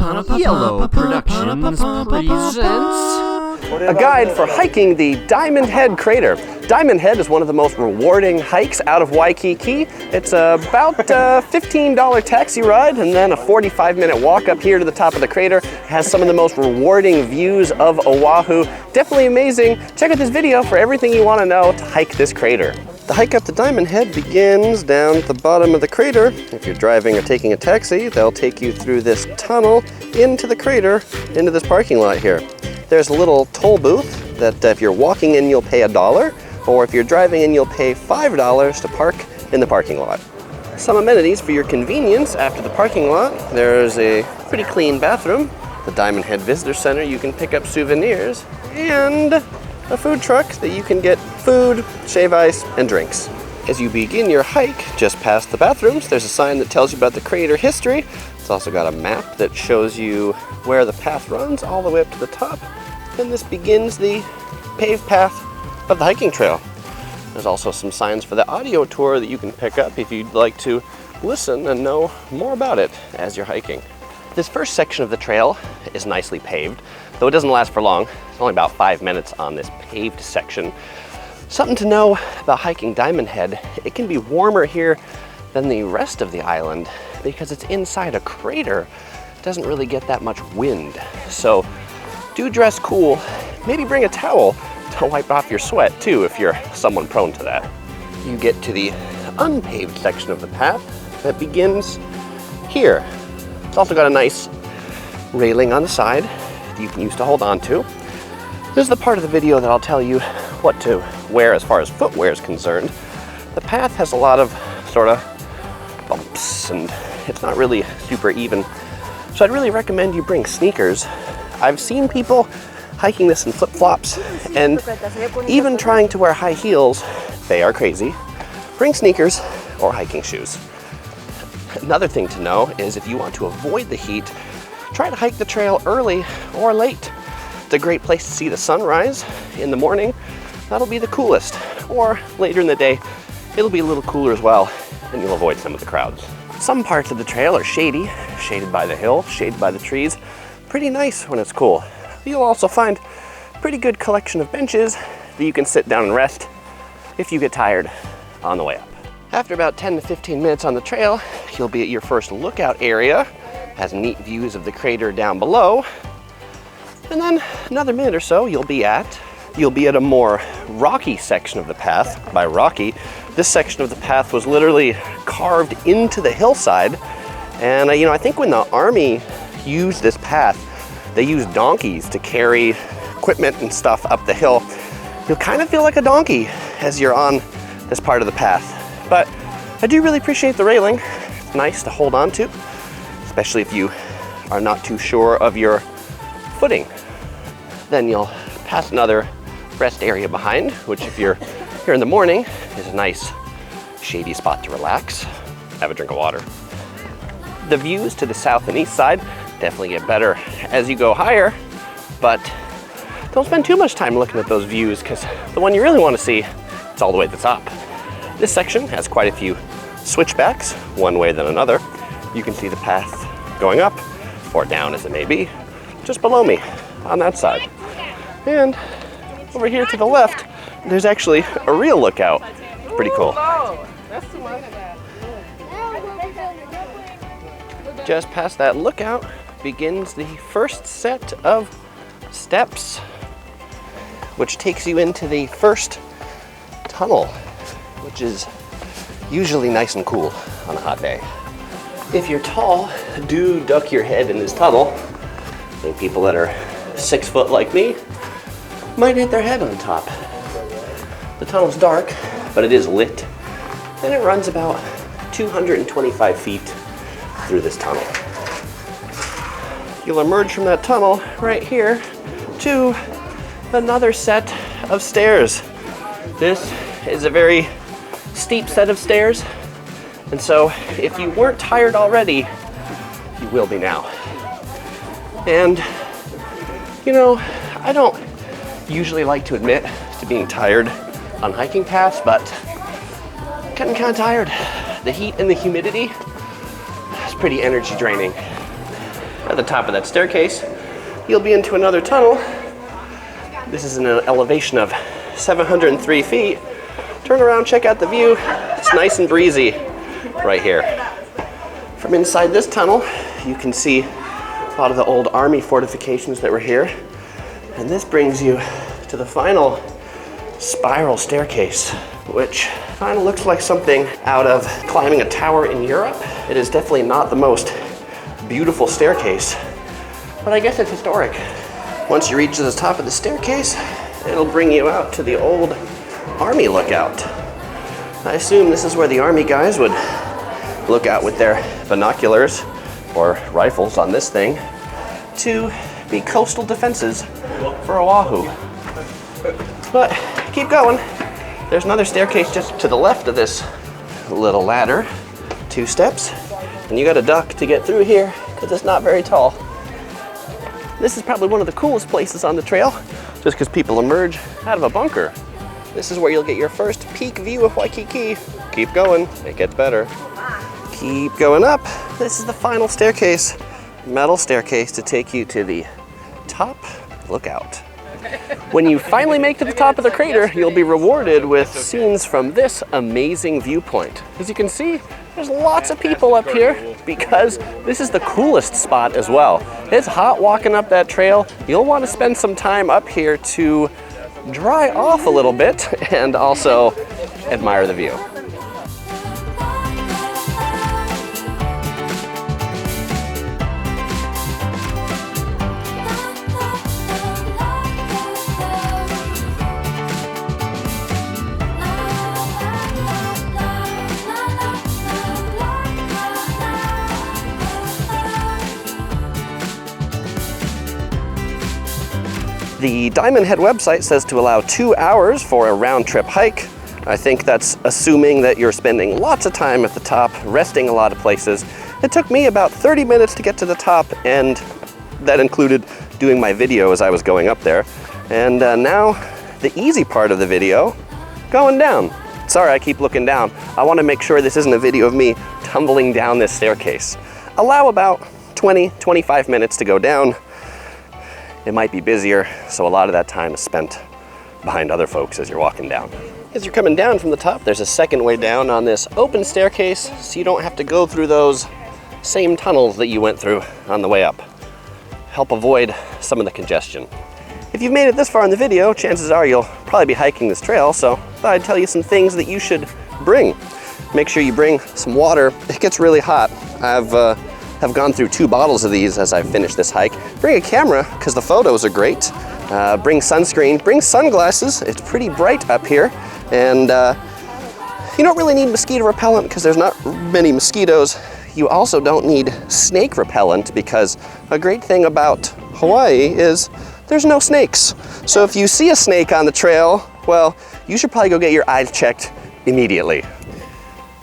Yellow Productions presents a guide for hiking the Diamond Head Crater. Diamond Head is one of the most rewarding hikes out of Waikiki. It's about a $15 taxi ride and then a 45-minute walk up here to the top of the crater. It has some of the most rewarding views of Oahu. Definitely amazing. Check out this video for everything you want to know to hike this crater. The hike up to Diamond Head begins down at the bottom of the crater. If you're driving or taking a taxi, they'll take you through this tunnel into the crater, into this parking lot here. There's a little toll booth that if you're walking in, you'll pay $1, or if you're driving in, you'll pay $5 to park in the parking lot. Some amenities for your convenience after the parking lot. There's a pretty clean bathroom, the Diamond Head Visitor Center, you can pick up souvenirs, and a food truck that you can get food, shave ice, and drinks. As you begin your hike, just past the bathrooms, there's a sign that tells you about the crater history. It's also got a map that shows you where the path runs all the way up to the top. And this begins the paved path of the hiking trail. There's also some signs for the audio tour that you can pick up if you'd like to listen and know more about it as you're hiking. This first section of the trail is nicely paved, though it doesn't last for long. It's only about 5 minutes on this paved section. Something to know about hiking Diamond Head, it can be warmer here than the rest of the island because it's inside a crater. It doesn't really get that much wind. So do dress cool. Maybe bring a towel to wipe off your sweat too if you're someone prone to that. You get to the unpaved section of the path that begins here. It's also got a nice railing on the side that you can use to hold on to. This is the part of the video that I'll tell you what to wear as far as footwear is concerned. The path has a lot of sort of bumps and it's not really super even. So I'd really recommend you bring sneakers. I've seen people hiking this in flip-flops and even trying to wear high heels. They are crazy. Bring sneakers or hiking shoes. Another thing to know is if you want to avoid the heat, try to hike the trail early or late. It's a great place to see the sunrise in the morning. That'll be the coolest. Or later in the day, it'll be a little cooler as well, and you'll avoid some of the crowds. Some parts of the trail are shady, shaded by the hill, shaded by the trees. Pretty nice when it's cool. You'll also find a pretty good collection of benches that you can sit down and rest if you get tired on the way up. After about 10 to 15 minutes on the trail, you'll be at your first lookout area. It has neat views of the crater down below. And then another minute or so, you'll be at a more rocky section of the path. By rocky, this section of the path was literally carved into the hillside. And I think when the Army used this path, they used donkeys to carry equipment and stuff up the hill. You'll kind of feel like a donkey as you're on this part of the path. But I do really appreciate the railing. It's nice to hold on to, especially if you are not too sure of your footing. Then you'll pass another rest area behind, which if you're here in the morning, is a nice shady spot to relax, have a drink of water. The views to the south and east side definitely get better as you go higher, but don't spend too much time looking at those views because the one you really want to see is all the way at the top. This section has quite a few switchbacks, one way than another. You can see the path going up or down as it may be, just below me on that side. And over here to the left, there's actually a real lookout. It's pretty cool. Just past that lookout begins the first set of steps, which takes you into the first tunnel, which is usually nice and cool on a hot day. If you're tall, do duck your head in this tunnel. I think people that are 6 foot like me might hit their head on top. The tunnel's dark, but it is lit, and it runs about 225 feet through this tunnel. You'll emerge from that tunnel right here to another set of stairs. This is a very steep set of stairs, and so if you weren't tired already, you will be now. And I don't usually like to admit to being tired on hiking paths, but I'm getting kind of tired. The heat and the humidity is pretty energy draining. At the top of that staircase, you'll be into another tunnel. This is an elevation of 703 feet. Turn around, check out the view. It's nice and breezy right here. From inside this tunnel, you can see a lot of the old army fortifications that were here. And this brings you to the final spiral staircase, which kind of looks like something out of climbing a tower in Europe. It is definitely not the most beautiful staircase, but I guess it's historic. Once you reach the top of the staircase, it'll bring you out to the old army lookout. I assume this is where the army guys would look out with their binoculars or rifles on this thing to be coastal defenses for Oahu. But keep going. There's another staircase just to the left of this little ladder, 2 steps, and you gotta duck to get through here because it's not very tall. This is probably one of the coolest places on the trail just because people emerge out of a bunker. This is where you'll get your first peak view of Waikiki. Keep going, it gets better. Keep going up. This is the final staircase, metal staircase to take you to the top lookout. When you finally make to the top of the crater, you'll be rewarded with scenes from this amazing viewpoint. As you can see, there's lots of people up here because this is the coolest spot as well. It's hot walking up that trail. You'll want to spend some time up here to dry off a little bit and also admire the view. The Diamond Head website says to allow 2 hours for a round-trip hike. I think that's assuming that you're spending lots of time at the top, resting a lot of places. It took me about 30 minutes to get to the top, and that included doing my video as I was going up there. And now, the easy part of the video, going down. Sorry, I keep looking down. I want to make sure this isn't a video of me tumbling down this staircase. Allow about 20-25 minutes to go down. It might be busier, so a lot of that time is spent behind other folks as you're walking down. As you're coming down from the top, there's a second way down on this open staircase, so you don't have to go through those same tunnels that you went through on the way up. Help avoid some of the congestion. If you've made it this far in the video, chances are you'll probably be hiking this trail, so I thought I'd tell you some things that you should bring. Make sure you bring some water. It gets really hot. I've gone through 2 bottles of these as I've finished this hike. Bring a camera, because the photos are great. Bring sunscreen, bring sunglasses. It's pretty bright up here. And you don't really need mosquito repellent because there's not many mosquitoes. You also don't need snake repellent because a great thing about Hawaii is there's no snakes. So if you see a snake on the trail, well, you should probably go get your eyes checked immediately.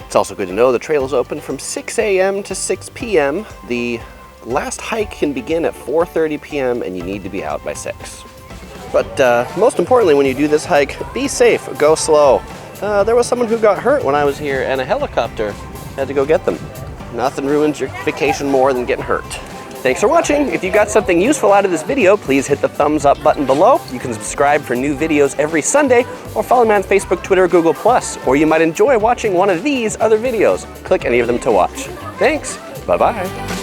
It's also good to know the trail is open from 6 a.m. to 6 p.m. The last hike can begin at 4:30 p.m. and you need to be out by 6. But most importantly, when you do this hike, be safe, go slow. There was someone who got hurt when I was here and a helicopter had to go get them. Nothing ruins your vacation more than getting hurt. Thanks for watching. If you got something useful out of this video, please hit the thumbs up button below. You can subscribe for new videos every Sunday, or follow me on Facebook, Twitter, or Google+, or you might enjoy watching one of these other videos. Click any of them to watch. Thanks, bye-bye.